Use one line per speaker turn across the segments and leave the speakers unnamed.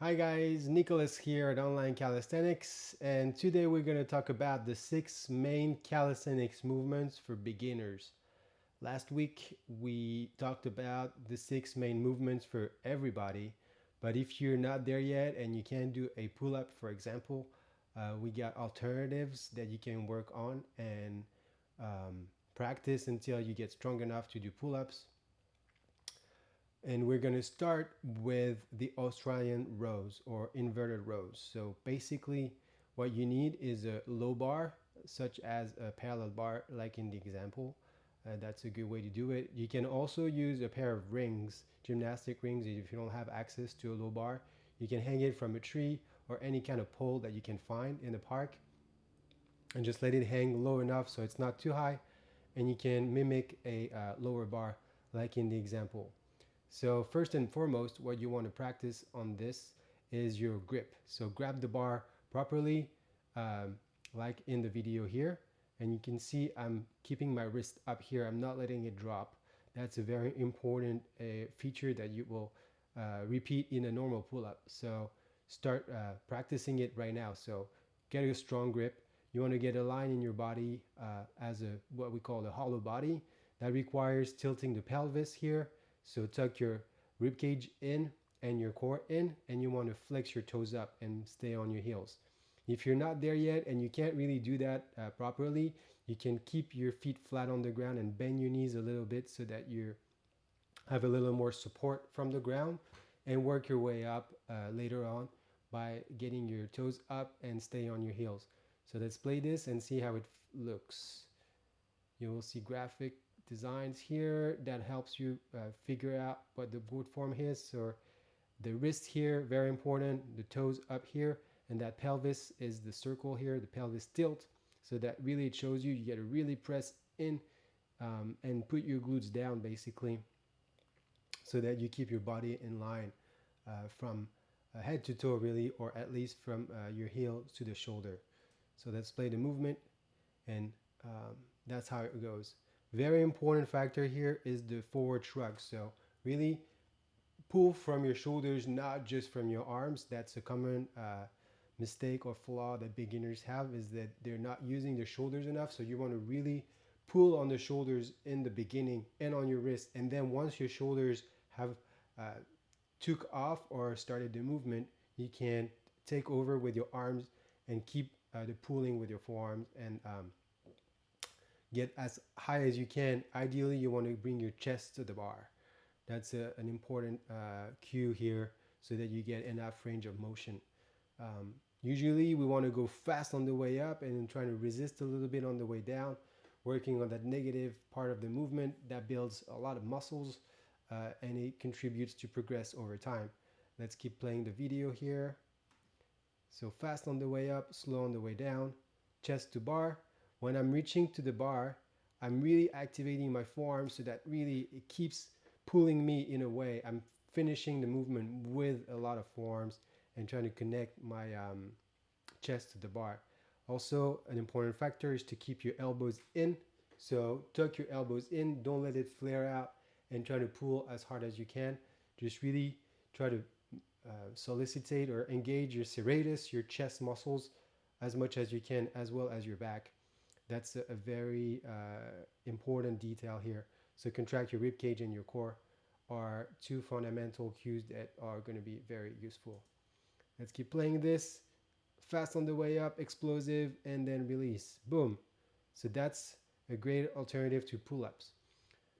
Hi guys, Nicholas here at Online Calisthenics, and today we're going to talk about the 6 main calisthenics movements for beginners. Last week we talked about the 6 main movements for everybody, but if you're not there yet and you can't do a pull-up, for example, we got alternatives that you can work on and practice until you get strong enough to do pull-ups. And we're going to start with the Australian rows or inverted rows. So basically what you need is a low bar, such as a parallel bar like in the example. That's a good way to do it. You can also use a pair of rings, gymnastic rings. If you don't have access to a low bar, you can hang it from a tree or any kind of pole that you can find in the park and just let it hang low enough so it's not too high, and you can mimic a lower bar like in the example. So first and foremost, what you want to practice on this is your grip. So grab the bar properly, like in the video here. And you can see I'm keeping my wrist up here. I'm not letting it drop. That's a very important feature that you will repeat in a normal pull-up. So start practicing it right now. So get a strong grip. You want to get a line in your body as a what we call a hollow body. That requires tilting the pelvis here. So tuck your rib cage in and your core in, and you want to flex your toes up and stay on your heels. If you're not there yet and you can't really do that properly, you can keep your feet flat on the ground and bend your knees a little bit so that you have a little more support from the ground, and work your way up later on by getting your toes up and stay on your heels. So let's play this and see how it looks. You will see graphic designs here that helps you figure out what the good form is. So the wrist here, very important, the toes up here, and that pelvis is the circle here, the pelvis tilt. So that really it shows you got to really press in and put your glutes down basically, so that you keep your body in line from head to toe really, or at least from your heel to the shoulder. So let's play the movement, and that's how it goes. Very important factor here is the forward shrug. So really pull from your shoulders, not just from your arms. That's a common mistake or flaw that beginners have, is that they're not using their shoulders enough. So you want to really pull on the shoulders in the beginning and on your wrist. And then once your shoulders have took off or started the movement, you can take over with your arms and keep the pulling with your forearms and get as high as you can. Ideally, you want to bring your chest to the bar. That's an important cue here, so that you get enough range of motion. Usually, we want to go fast on the way up and trying to resist a little bit on the way down, working on that negative part of the movement. That builds a lot of muscles and it contributes to progress over time. Let's keep playing the video here. So fast on the way up, slow on the way down, chest to bar. When I'm reaching to the bar, I'm really activating my forearms so that really it keeps pulling me in a way. I'm finishing the movement with a lot of forearms and trying to connect my chest to the bar. Also, an important factor is to keep your elbows in. So tuck your elbows in, don't let it flare out, and try to pull as hard as you can. Just really try to solicitate or engage your serratus, your chest muscles, as much as you can, as well as your back. That's a very important detail here. So contract your rib cage and your core are two fundamental cues that are going to be very useful. Let's keep playing this. Fast on the way up, explosive, and then release. Boom. So that's a great alternative to pull-ups.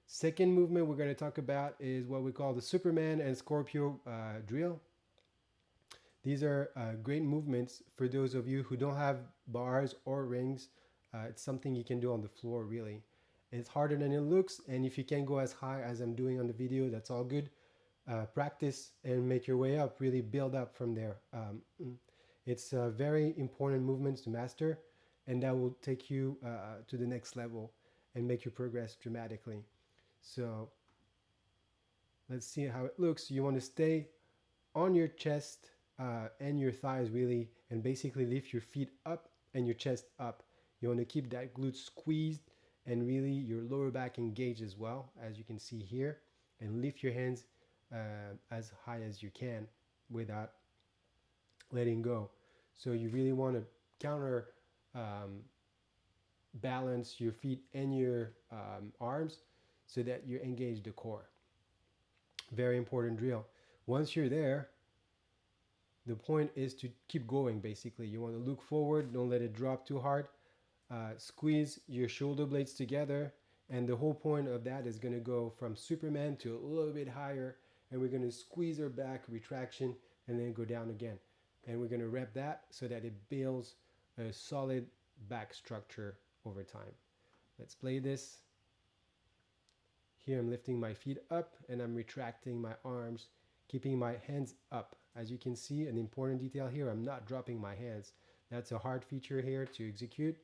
Second movement we're going to talk about is what we call the Superman and Scorpio drill. These are great movements for those of you who don't have bars or rings. It's something you can do on the floor, really. It's harder than it looks, and if you can't go as high as I'm doing on the video, that's all good. Practice and make your way up, really build up from there. It's very important movements to master, and that will take you to the next level and make you progress dramatically. So let's see how it looks. You want to stay on your chest and your thighs really, and basically lift your feet up and your chest up. You want to keep that glute squeezed and really your lower back engaged as well, as you can see here, and lift your hands as high as you can without letting go. So you really want to counter um, balance your feet and your arms so that you engage the core. Very important drill. Once you're there, the point is to keep going basically. You want to look forward, don't let it drop too hard. Squeeze your shoulder blades together, and the whole point of that is going to go from Superman to a little bit higher, and we're going to squeeze our back, retraction, and then go down again. And we're going to rep that so that it builds a solid back structure over time. Let's play this. Here I'm lifting my feet up and I'm retracting my arms, keeping my hands up. As you can see, an important detail here, I'm not dropping my hands. That's a hard feature here to execute.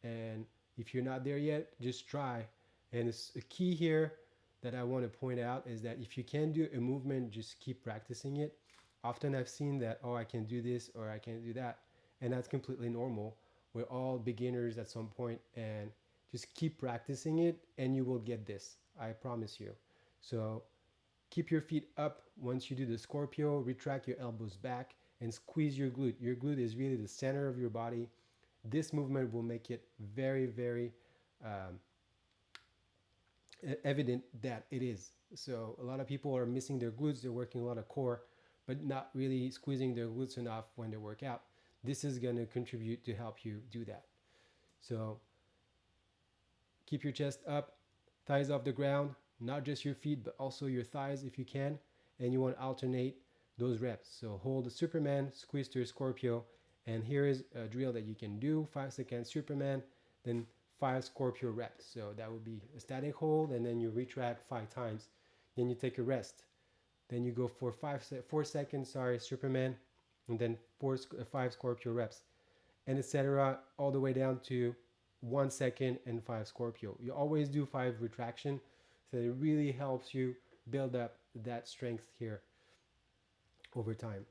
And if you're not there yet, just try. And it's a key here that I want to point out is that if you can do a movement, just keep practicing it. Often I've seen that, oh, I can do this or I can't do that. And that's completely normal. We're all beginners at some point, and just keep practicing it and you will get this. I promise you. So keep your feet up. Once you do the Scorpio, retract your elbows back and squeeze your glute. Your glute is really the center of your body. This movement will make it very, very evident that it is. So a lot of people are missing their glutes. They're working a lot of core, but not really squeezing their glutes enough when they work out. This is going to contribute to help you do that. So keep your chest up, thighs off the ground, not just your feet, but also your thighs if you can. And you want to alternate those reps. So hold the Superman, squeeze to your Scorpio. And here is a drill that you can do. 5 seconds Superman, then 5 Scorpio reps. So that would be a static hold, and then you retract 5 times. Then you take a rest. Then you go for 4 seconds, Superman, and then 5 Scorpio reps, and etc. all the way down to 1 second and 5 Scorpio. You always do 5 retraction, so it really helps you build up that strength here over time.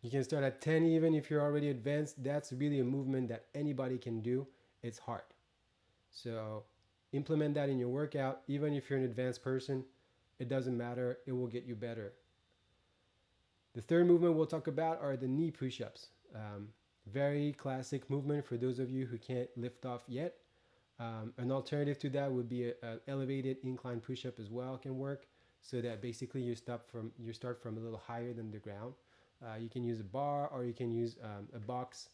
You can start at 10 even if you're already advanced. That's really a movement that anybody can do. It's hard. So implement that in your workout. Even if you're an advanced person, it doesn't matter. It will get you better. The third movement we'll talk about are the knee push-ups. Very classic movement for those of you who can't lift off yet. An alternative to that would be an elevated incline push-up as well can work, so that basically you start from a little higher than the ground. You can use a bar or you can use a box.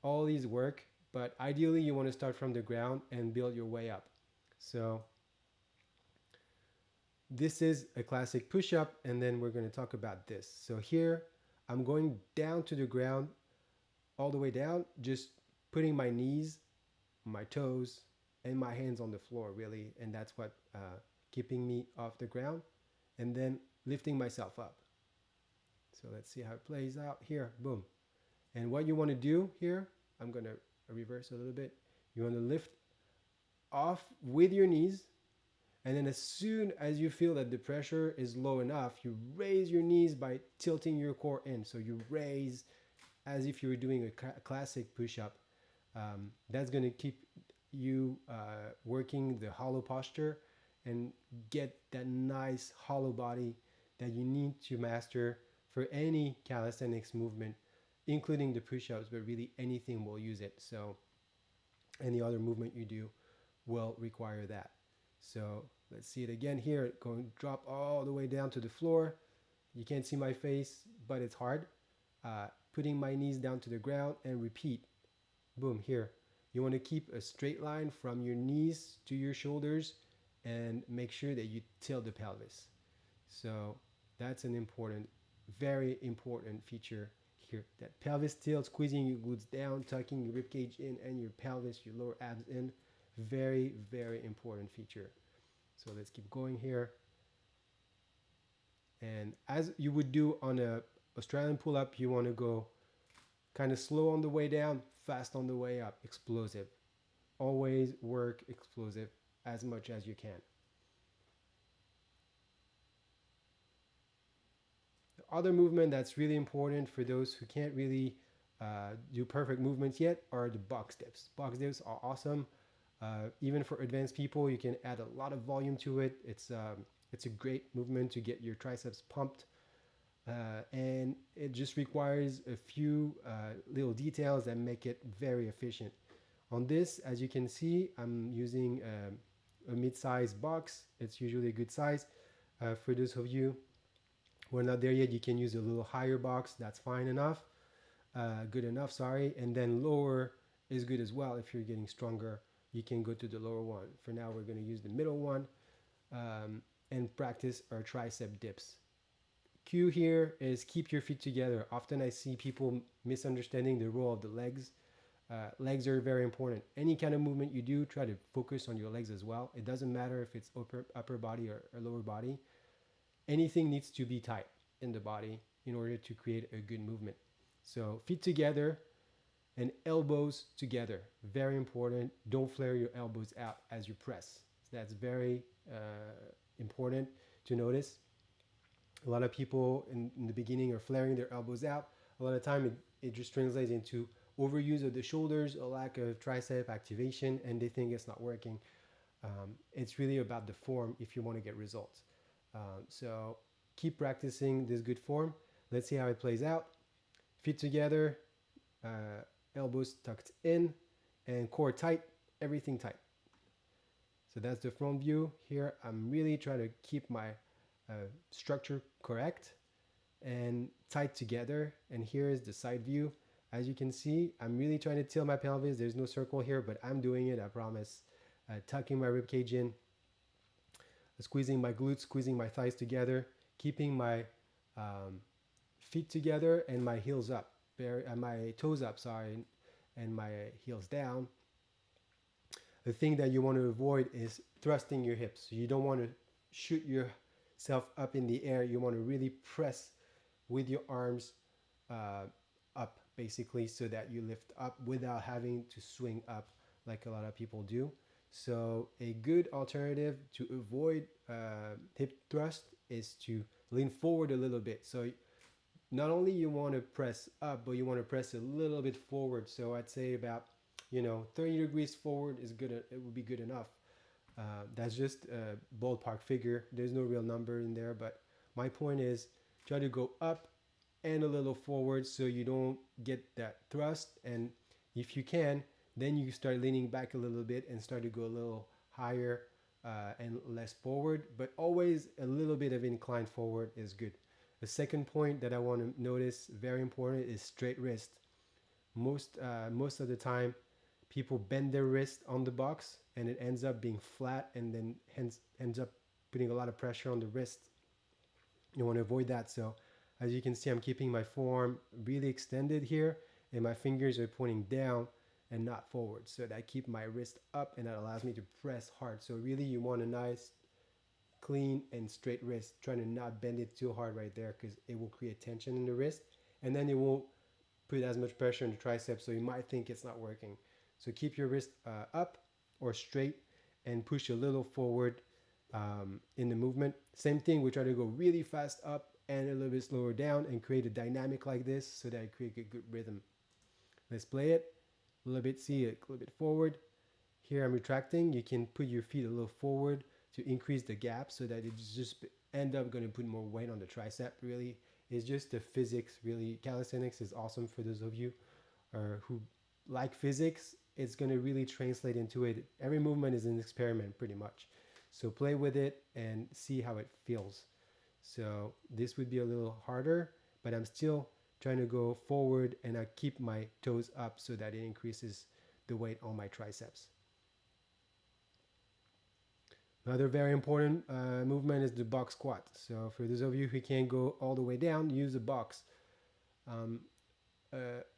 All these work, but ideally you want to start from the ground and build your way up. So this is a classic push-up, and then we're going to talk about this. So here I'm going down to the ground, all the way down, just putting my knees, my toes, and my hands on the floor really, and that's what keeping me off the ground, and then lifting myself up. So let's see how it plays out here. Boom. And what you want to do here, I'm going to reverse a little bit. You want to lift off with your knees, and then as soon as you feel that the pressure is low enough, you raise your knees by tilting your core in. So you raise as if you were doing a classic push-up. That's going to keep you working the hollow posture and get that nice hollow body that you need to master for any calisthenics movement, including the push-ups, but really anything will use it. So any other movement you do will require that. So let's see it again here. Going drop all the way down to the floor. You can't see my face, but it's hard. Putting my knees down to the ground and repeat. Boom, here. You want to keep a straight line from your knees to your shoulders and make sure that you tilt the pelvis. So that's an important, very important feature here. That pelvis tilt, squeezing your glutes down, tucking your ribcage in and your pelvis, your lower abs in. Very, very important feature. So let's keep going here. And as you would do on a Australian pull-up, you want to go kind of slow on the way down, fast on the way up, explosive. Always work explosive as much as you can. The other movement that's really important for those who can't really do perfect movements yet are the box dips. Box dips are awesome. Even for advanced people, you can add a lot of volume to it. It's a great movement to get your triceps pumped. And it just requires a few little details that make it very efficient. On this, as you can see, I'm using a mid-sized box. It's usually a good size. For those of you who are not there yet, you can use a little higher box. That's fine enough. Good enough, sorry. And then lower is good as well. If you're getting stronger, you can go to the lower one. For now, we're going to use the middle one and practice our tricep dips. Cue here is keep your feet together. Often I see people misunderstanding the role of the legs. Legs are very important. Any kind of movement you do, try to focus on your legs as well. It doesn't matter if it's upper body or lower body. Anything needs to be tight in the body in order to create a good movement. So feet together and elbows together. Very important. Don't flare your elbows out as you press. So that's very important to notice. A lot of people in the beginning are flaring their elbows out. A lot of time it just translates into overuse of the shoulders, a lack of tricep activation, and they think it's not working. It's really about the form if you want to get results. So keep practicing this good form. Let's see how it plays out. Feet together, elbows tucked in, and core tight, everything tight. So that's the front view. Here I'm really trying to keep my structure correct and tight together. And here is the side view. As you can see, I'm really trying to tilt my pelvis. There's no circle here, but I'm doing it, I promise. Tucking my rib cage in, squeezing my glutes, squeezing my thighs together, keeping my feet together and my heels up, my toes up, sorry, and my heels down. The thing that you want to avoid is thrusting your hips. So you don't want to shoot yourself up in the air. You want to really press with your arms up, basically, so that you lift up without having to swing up like a lot of people do. So a good alternative to avoid hip thrust is to lean forward a little bit. So not only you want to press up, but you want to press a little bit forward. So I'd say about 30 degrees forward is good. It would be good enough. That's just a ballpark figure. There's no real number in there, but my point is try to go up and a little forward so you don't get that thrust. And if you can, then you start leaning back a little bit and start to go a little higher and less forward, but always a little bit of incline forward is good. The second point that I want to notice, very important, is straight wrist. Most of the time, people bend their wrist on the box and it ends up being flat and then ends up putting a lot of pressure on the wrist. You want to avoid that. So as you can see, I'm keeping my forearm really extended here and my fingers are pointing down and not forward. So that keep my wrist up and that allows me to press hard. So really you want a nice, clean and straight wrist. Trying to not bend it too hard right there because it will create tension in the wrist and then it won't put as much pressure on the triceps, so you might think it's not working. So keep your wrist up or straight and push a little forward in the movement. Same thing, we try to go really fast up and a little bit slower down and create a dynamic like this so that I create a good rhythm. Let's play it a little bit, see it a little bit forward. Here I'm retracting. You can put your feet a little forward to increase the gap so that it just end up going to put more weight on the tricep. Really, it's just the physics. Really, calisthenics is awesome for those of you who like physics. It's going to really translate into it. Every movement is an experiment pretty much. So play with it and see how it feels. So this would be a little harder, but I'm still trying to go forward and I keep my toes up so that it increases the weight on my triceps. Another very important movement is the box squat. So for those of you who can't go all the way down, use a box.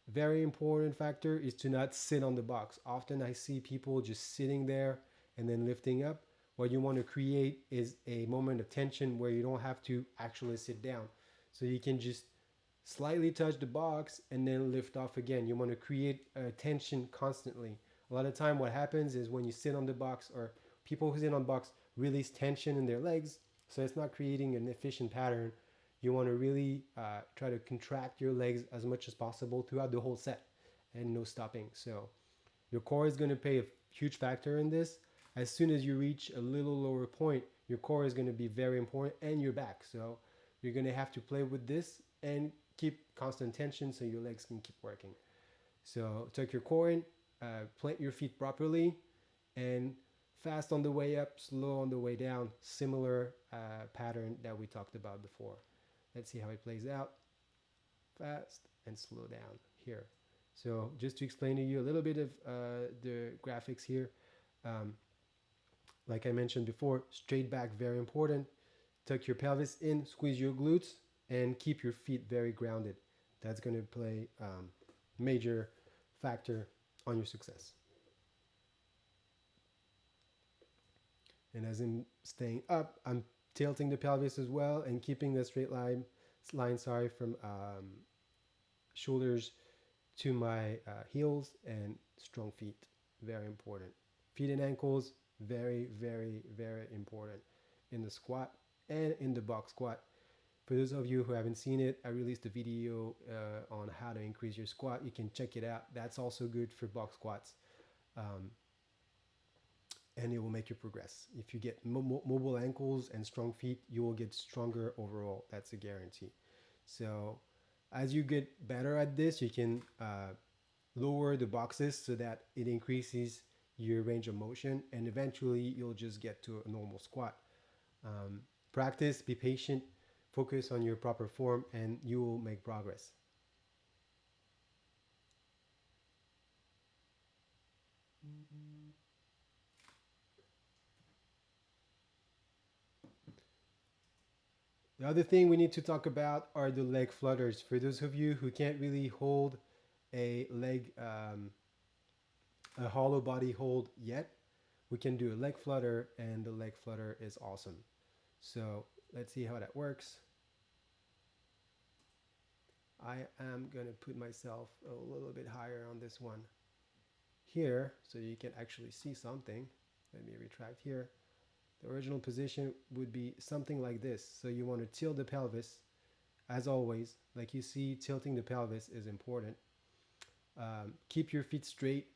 Very important factor is to not sit on the box. Often I see people just sitting there and then lifting up. What you want to create is a moment of tension where you don't have to actually sit down. So you can just slightly touch the box and then lift off again. You want to create tension constantly. A lot of time what happens is when you sit on the box, or people who sit on the box release tension in their legs, so it's not creating an efficient pattern. You want to really try to contract your legs as much as possible throughout the whole set and no stopping. So your core is going to play a huge factor in this. As soon as you reach a little lower point, your core is going to be very important, and your back. So You're gonna have to play with this and keep constant tension so your legs can keep working. So tuck your core in, plant your feet properly, and fast on the way up, slow on the way down. Similar pattern that we talked about before. Let's see how it plays out. Fast and slow down here. So just to explain to you a little bit of the graphics here. Um, like I mentioned before, straight back, very important. Tuck your pelvis in, squeeze your glutes, and keep your feet very grounded. That's going to play major factor on your success. And as I'm staying up, I'm tilting the pelvis as well and keeping the straight line sorry, from shoulders to my heels, and strong feet. Very important. Feet and ankles, very, very, very important in the squat and in the box squat. For those of you who haven't seen it, I released a video on how to increase your squat. You can check it out. That's also good for box squats. And it will make you progress. If you get mobile ankles and strong feet, you will get stronger overall. That's a guarantee. So as you get better at this, you can lower the boxes so that it increases your range of motion, and eventually you'll just get to a normal squat. Practice, be patient, focus on your proper form, and you will make progress. The other thing we need to talk about are the leg flutters. For those of you who can't really hold a leg, a hollow body hold yet, we can do a leg flutter, and the leg flutter is awesome. So let's see how that works. I am going to put myself a little bit higher on this one here so you can actually see something. Let me retract here. The original position would be something like this. So you want to tilt the pelvis. As always, like you see, tilting the pelvis is important. Keep your feet straight,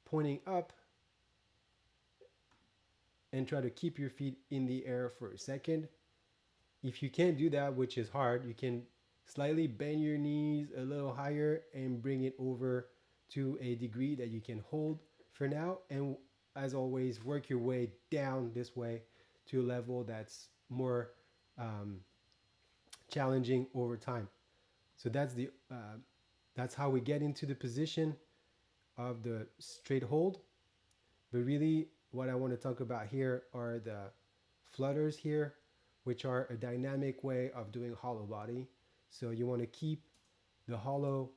pointing up, and try to keep your feet in the air for a second. If you can't do that, which is hard, you can slightly bend your knees a little higher and bring it over to a degree that you can hold for now. And as always, work your way down this way to a level that's more challenging over time. So that's how we get into the position of the straight hold. But really, what I want to talk about here are the flutters here, which are a dynamic way of doing hollow body. So you want to keep the hollow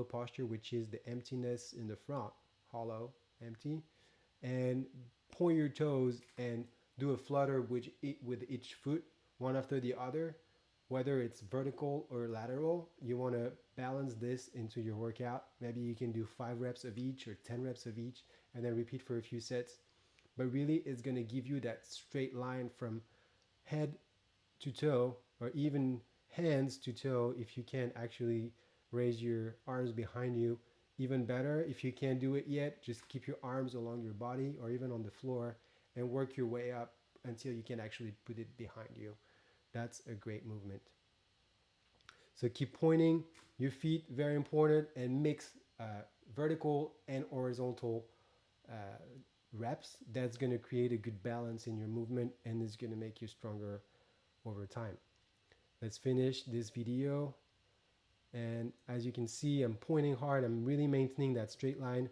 posture, which is the emptiness in the front, hollow, empty, and point your toes and do a flutter with each foot, one after the other, whether it's vertical or lateral. You want to balance this into your workout. Maybe you can do 5 reps of each or 10 reps of each, and then repeat for a few sets. But really, it's going to give you that straight line from head to toe, or even hands to toe if you can actually raise your arms behind you. Even better, if you can't do it yet, just keep your arms along your body or even on the floor and work your way up until you can actually put it behind you. That's a great movement. So keep pointing your feet, very important, and mix vertical and horizontal reps. That's going to create a good balance in your movement, and it's going to make you stronger over time. Let's finish this video. And as you can see, I'm pointing hard. I'm really maintaining that straight line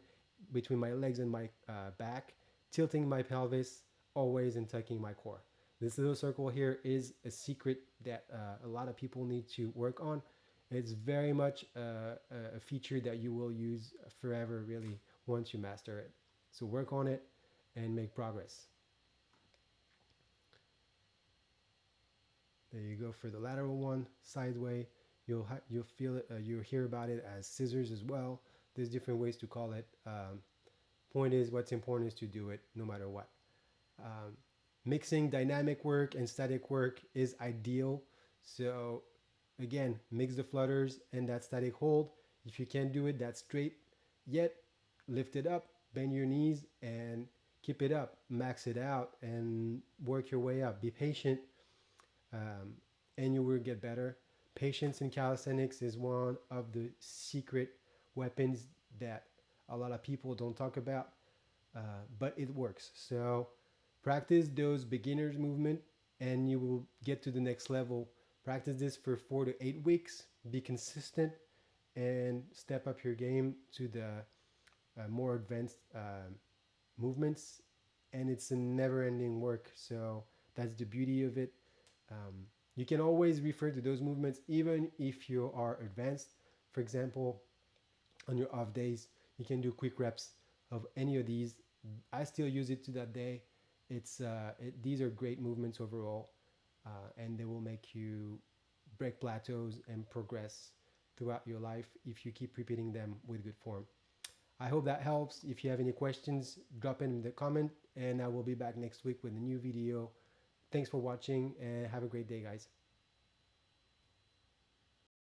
between my legs and my back, tilting my pelvis always and tucking my core. This little circle here is a secret that a lot of people need to work on. It's very much a feature that you will use forever, really, once you master it. So work on it and make progress. There you go for the lateral one, sideway. You'll feel it. You'll hear about it as scissors as well. There's different ways to call it. Point is, what's important is to do it no matter what. Mixing dynamic work and static work is ideal. So again, mix the flutters and that static hold. If you can't do it that straight yet, lift it up, bend your knees, and keep it up. Max it out and work your way up. Be patient. um, and you will get better. Patience in calisthenics is one of the secret weapons that a lot of people don't talk about, but it works. So practice those beginners movement and you will get to the next level. Practice this for 4 to 8 weeks. Be consistent and step up your game to the more advanced movements. And it's a never-ending work. So that's the beauty of it. You can always refer to those movements even if you are advanced. For example, on your off days, you can do quick reps of any of these. I still use it to that day. These are great movements overall, and they will make you break plateaus and progress throughout your life if you keep repeating them with good form. I hope that helps. If you have any questions, drop in the comment, and I will be back next week with a new video. Thanks for watching, and have a great day, guys.